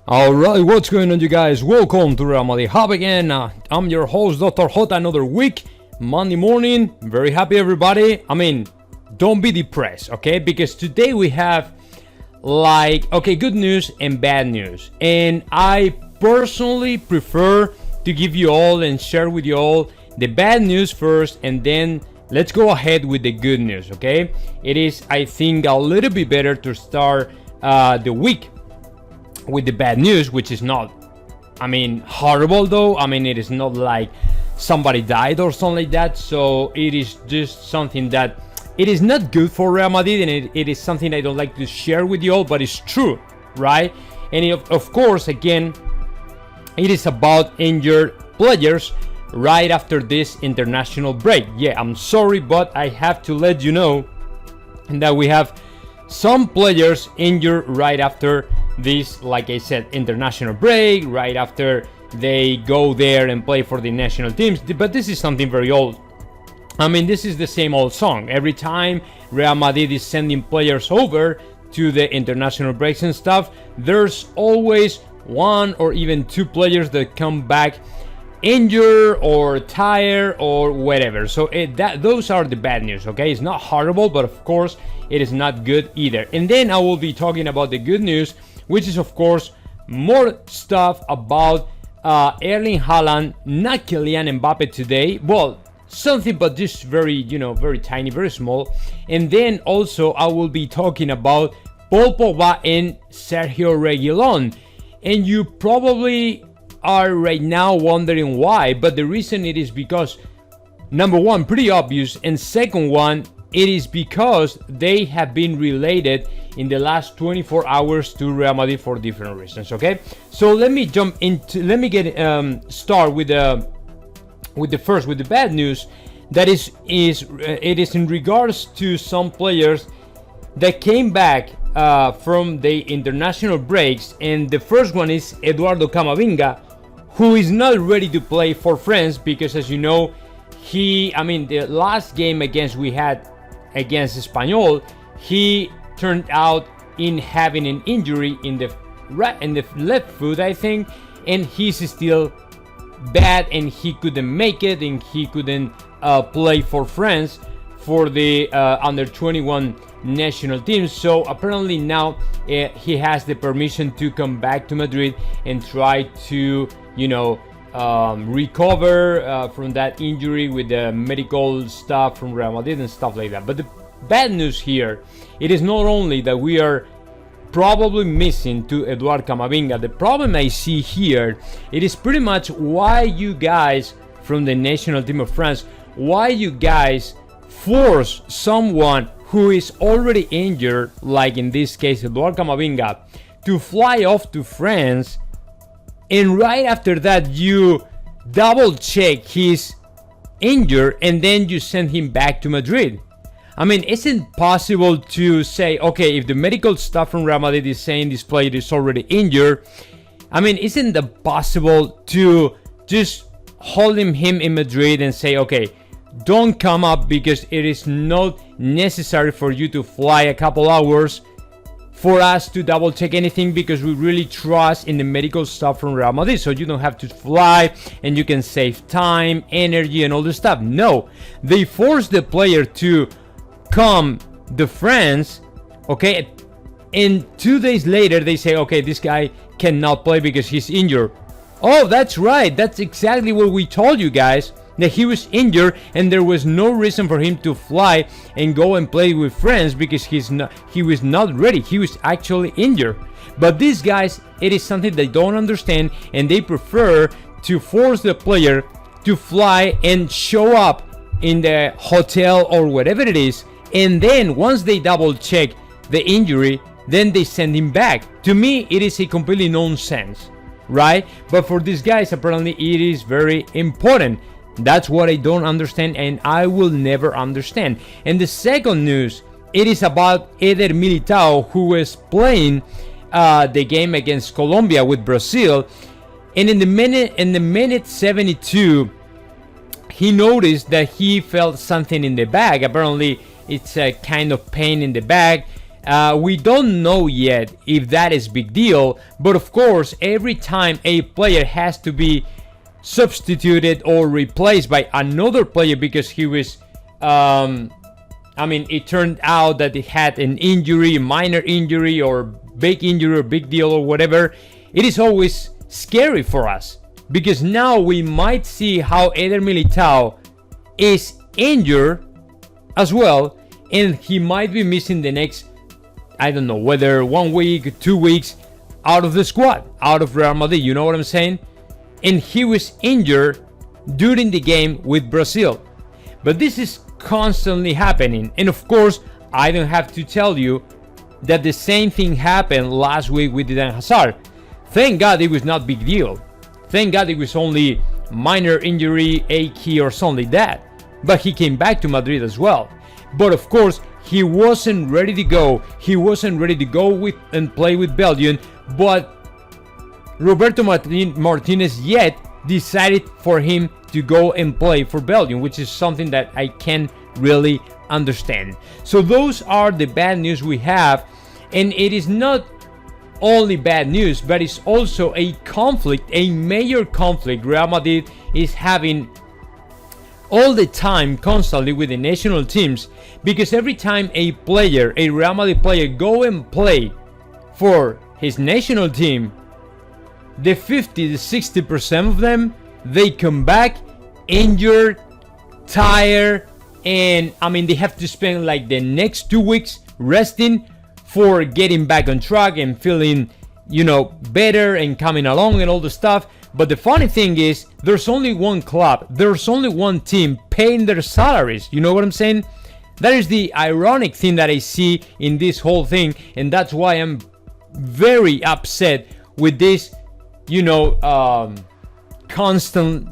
Alright, what's going on, you guys? Welcome to Real Madrid Hub again. I'm your host, Dr. Jota. Another week, Monday morning. Very happy, everybody. Don't be depressed, okay? Because today we have good news and bad news. And I personally prefer to give you all and share with you all the bad news first, and then let's go ahead with the good news, okay? It is, I think, a little bit better to start the week with the bad news, which is not, horrible though. It is not like somebody died or something like that. So it is just something that it is not good for Real Madrid, and it is something I don't like to share with you all, but it's true, right? And of course, again, it is about injured players right after this international break. Yeah, I'm sorry, but I have to let you know that we have some players injured right after this, like I said, international break, right after they go there and play for the national teams. But this is something very old. This is the same old song. Every time Real Madrid is sending players over to the international breaks and stuff, there's always one or even two players that come back injured or tired or whatever. So those are the bad news, okay? It's not horrible, but of course it is not good either. And then I will be talking about the good news, which is of course more stuff about Erling Haaland, not Kylian Mbappe today. Well, something, but just very, very tiny, very small. And then also I will be talking about Paul Pogba and Sergio Reguilón. And you probably are right now wondering why, but the reason it is because, number one, pretty obvious, and second one, it is because they have been related in the last 24 hours to Real Madrid for different reasons, okay? So let me start with the bad news. That it is in regards to some players that came back from the international breaks, and the first one is Eduardo Camavinga, who is not ready to play for France because, as you know, the last game we had against Espanyol, he turned out in having an injury in the left foot, I think, and he's still bad and he couldn't make it, and he couldn't play for France for the under 21 national team. So apparently now he has the permission to come back to Madrid and try to recover from that injury with the medical stuff from Real Madrid and stuff like that. But the bad news here, it is not only that we are probably missing to Eduardo Camavinga. The problem I see here, it is pretty much why you guys from the national team of France, why you guys force someone who is already injured, like in this case Eduardo Camavinga, to fly off to France, and right after that you double check he's injured and then you send him back to Madrid. Isn't possible to say, okay, if the medical stuff from Real Madrid is saying this player is already injured, isn't it possible to just hold him in Madrid and say, okay, don't come up because it is not necessary for you to fly a couple hours for us to double check anything, because we really trust in the medical stuff from Real Madrid, so you don't have to fly and you can save time, energy and all this stuff. No, they force the player to come to France, okay, and 2 days later they say, okay, this guy cannot play because he's injured. Oh, that's right, that's exactly what we told you guys, that he was injured and there was no reason for him to fly and go and play with France because he was not ready. He was actually injured. But these guys, it is something they don't understand, and they prefer to force the player to fly and show up in the hotel or whatever it is, and then once they double check the injury, then they send him back. To me, it is a completely nonsense, right? But for these guys, apparently it is very important. That's what I don't understand, and I will never understand. And the second news, it is about Eder Militao, who was playing the game against Colombia with Brazil, and in the minute 72, he noticed that he felt something in the back. Apparently, it's a kind of pain in the back. We don't know yet if that is big deal, but of course, every time a player has to be substituted or replaced by another player because he was, it turned out that he had an injury, a minor injury or big injury or big deal or whatever, it is always scary for us because now we might see how Eder Militao is injured as well, and he might be missing the next, I don't know, whether 1 week, 2 weeks out of the squad, out of Real Madrid, you know what I'm saying? And he was injured during the game with Brazil. But this is constantly happening. And of course, I don't have to tell you that the same thing happened last week with Eden Hazard. Thank God it was not big deal. Thank God it was only minor injury, a key or something like that. But he came back to Madrid as well. But of course, he wasn't ready to go. He wasn't ready to go with and play with Belgium. But Roberto Martinez yet decided for him to go and play for Belgium, which is something that I can't really understand. So those are the bad news we have. And it is not only bad news, but it's also a conflict, a major conflict Real Madrid is having all the time, constantly with the national teams, because every time a player, a Real Madrid player, go and play for his national team, the 50 to 60% of them, they come back injured, tired, and they have to spend like the next 2 weeks resting for getting back on track and feeling, better and coming along and all the stuff. But the funny thing is, there's only one club, there's only one team paying their salaries. You know what I'm saying? That is the ironic thing that I see in this whole thing, and that's why I'm very upset with this, constant,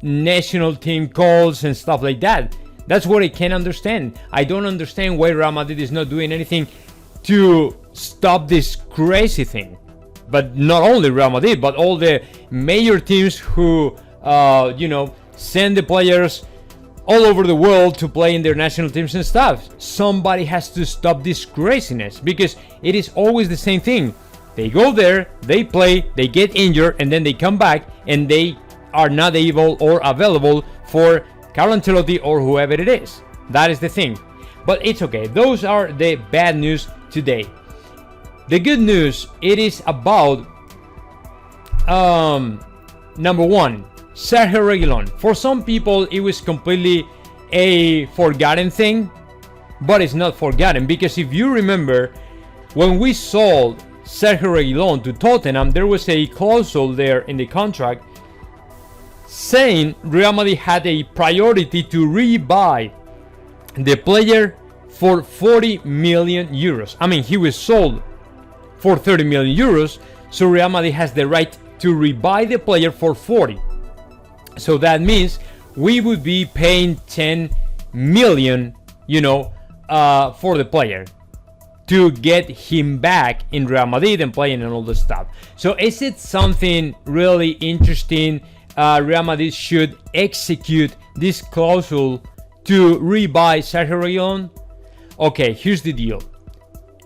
national team calls and stuff like that. That's what I can't understand. I don't understand why Real Madrid is not doing anything to stop this crazy thing. But not only Real Madrid, but all the major teams who, send the players all over the world to play in their national teams and stuff. Somebody has to stop this craziness because it is always the same thing. They go there, they play, they get injured, and then they come back and they are not able or available for Carlo Ancelotti or whoever it is. That is the thing. But it's okay. Those are the bad news today. The good news, it is about number one, Sergio Reguilón. For some people, it was completely a forgotten thing, but it's not forgotten because if you remember, when we sold Sergio Reguilón to Tottenham, there was a clause there in the contract saying Real Madrid had a priority to rebuy the player for 40 million euros. He was sold for 30 million euros, so Real Madrid has the right to rebuy the player for 40. So that means we would be paying 10 million, for the player to get him back in Real Madrid and playing and all this stuff. So is it something really interesting? Real Madrid should execute this clause to rebuy Sergio Reguilón? Okay, here's the deal.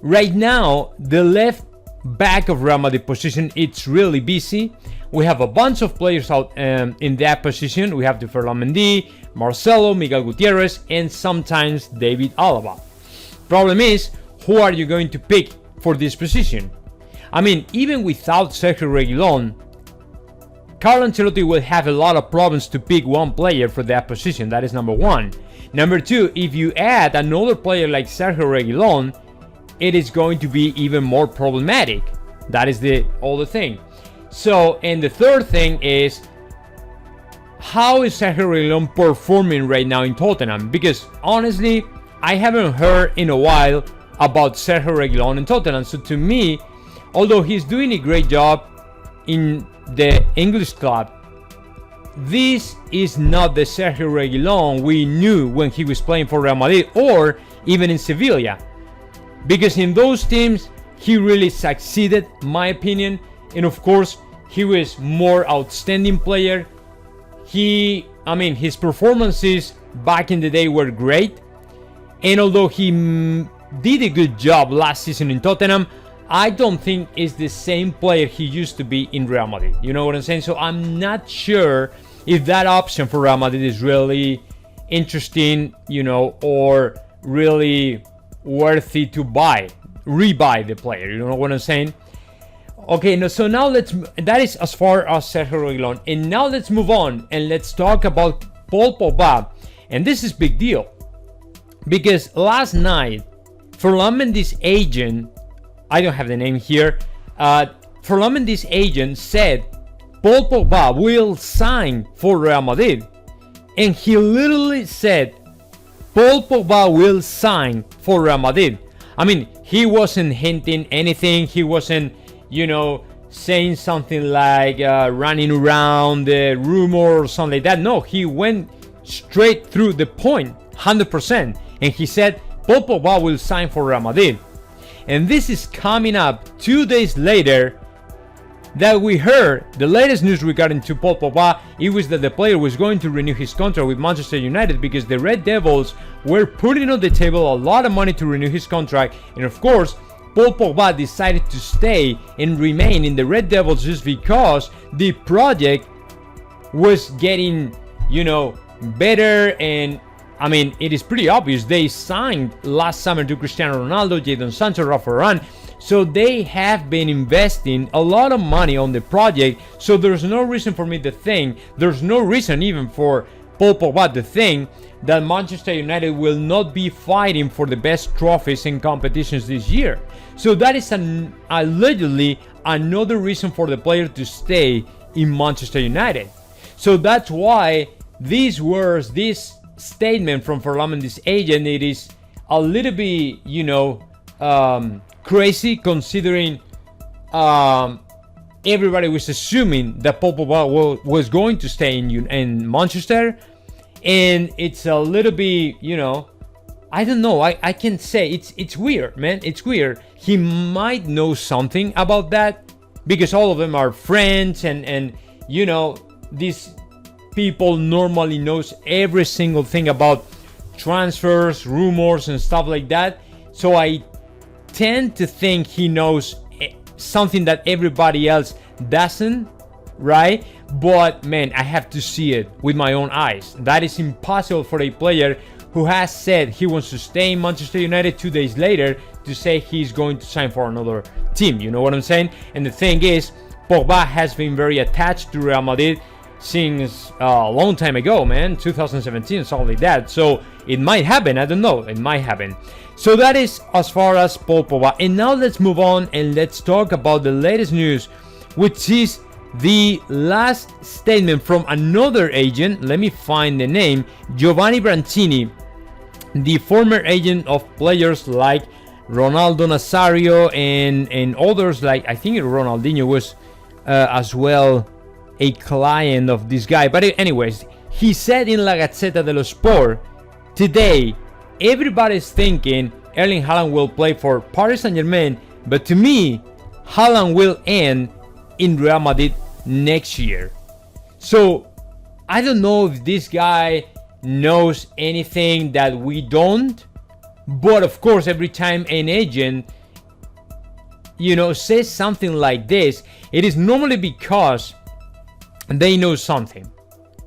Right now, the left back of Real Madrid position, it's really busy. We have a bunch of players out in that position. We have the Ferland Mendy, Marcelo, Miguel Gutierrez, and sometimes David Alaba. Problem is, who are you going to pick for this position? Even without Sergio Reguilón, Carlo Ancelotti will have a lot of problems to pick one player for that position. That is number one. Number two, if you add another player like Sergio Reguilón, it is going to be even more problematic. That is the thing. So, and the third thing is, how is Sergio Reguilón performing right now in Tottenham? Because honestly, I haven't heard in a while about Sergio Reguilón in Tottenham. So to me, although he's doing a great job in the English club, this is not the Sergio Reguilón we knew when he was playing for Real Madrid or even in Sevilla. Because in those teams, he really succeeded, my opinion. And of course, he was more outstanding player. His performances back in the day were great. And although he did a good job last season in Tottenham, I don't think is the same player he used to be in Real Madrid. You know what I'm saying? So I'm not sure if that option for Real Madrid is really interesting, you know, or really worthy to rebuy the player. You know what I'm saying? Okay, so now that is as far as Sergio Reguilón. And now let's move on and let's talk about Paul Pogba. And this is big deal. Because last night, Ferland Mendy's agent, I don't have the name here, Ferland Mendy's agent said Paul Pogba will sign for Real Madrid. And he literally said Paul Pogba will sign for Real Madrid. I mean, he wasn't hinting anything. He wasn't, you know, saying something like running around the rumor or something like that. No, he went straight through the point, 100%. And he said Paul Pogba will sign for Real Madrid. And this is coming up 2 days later that we heard the latest news regarding to Paul Pogba. It was that the player was going to renew his contract with Manchester United because the Red Devils were putting on the table a lot of money to renew his contract. And of course, Paul Pogba decided to stay and remain in the Red Devils just because the project was getting, you know, better. And I mean, it is pretty obvious. They signed last summer to Cristiano Ronaldo, Jadon Sancho, Rafa Varane. So they have been investing a lot of money on the project. So there's no reason for me to think, there's no reason even for Paul Pogba to think that Manchester United will not be fighting for the best trophies and competitions this year. So that is allegedly another reason for the player to stay in Manchester United. So that's why these words, this statement from Ferland Mendy's agent, it is a little bit, you know, crazy considering everybody was assuming that Paul Pogba was going to stay in Manchester. And it's a little bit, you know, I don't know. I can say it's weird, man. It's weird. He might know something about that because all of them are friends and you know, these people normally knows every single thing about transfers, rumors and stuff like that. So I tend to think he knows something that everybody else doesn't, right? But man, I have to see it with my own eyes. That is impossible for a player who has said he wants to stay in Manchester United 2 days later to say he's going to sign for another team. You know what I'm saying? And the thing is, Pogba has been very attached to Real Madrid since a long time ago, man, 2017, something like that. So it might happen. I don't know. It might happen. So that is as far as Paul Pogba. And now let's move on and let's talk about the latest news, which is the last statement from another agent. Let me find the name. Giovanni Brancini, the former agent of players like Ronaldo Nazario and others, like I think Ronaldinho was as well a client of this guy. But anyways, he said in La Gazzetta dello Sport today, everybody's thinking Erling Haaland will play for Paris Saint-Germain, but to me, Haaland will end in Real Madrid next year. So I don't know if this guy knows anything that we don't, but of course, every time an agent, you know, says something like this, it is normally because they know something,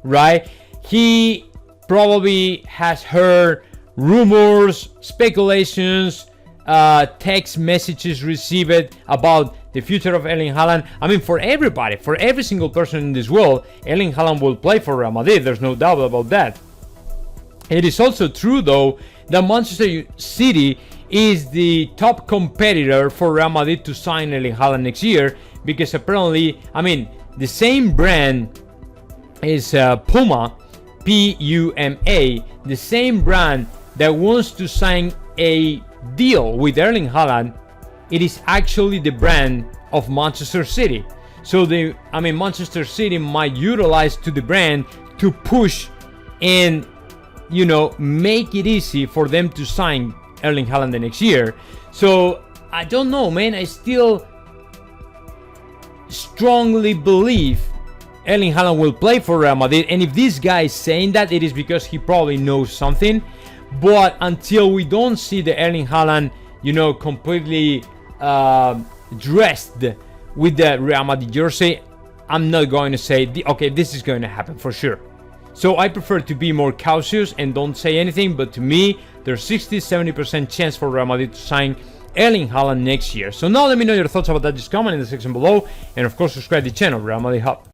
right? He probably has heard rumors, speculations, text messages received about the future of Erling Haaland. I mean, for everybody, for every single person in this world, Erling Haaland will play for Real Madrid. There's no doubt about that. It is also true, though, that Manchester City is the top competitor for Real Madrid to sign Erling Haaland next year, because apparently, I mean, the same brand is Puma, P-U-M-A, the same brand that wants to sign a deal with Erling Haaland. It is actually the brand of Manchester City. So Manchester City might utilize to the brand to push and, you know, make it easy for them to sign Erling Haaland the next year. So I don't know, man. I still strongly believe Erling Haaland will play for Real Madrid. And if this guy is saying that, it is because he probably knows something. But until we don't see the Erling Haaland, you know, completely dressed with the Real Madrid jersey, I'm not going to say, okay, this is going to happen for sure. So I prefer to be more cautious and don't say anything, but to me, there's 60-70% chance for Real Madrid to sign Erling Haaland next year. So now let me know your thoughts about that. Just comment in the section below, and of course subscribe to the channel, Real Madrid Hub.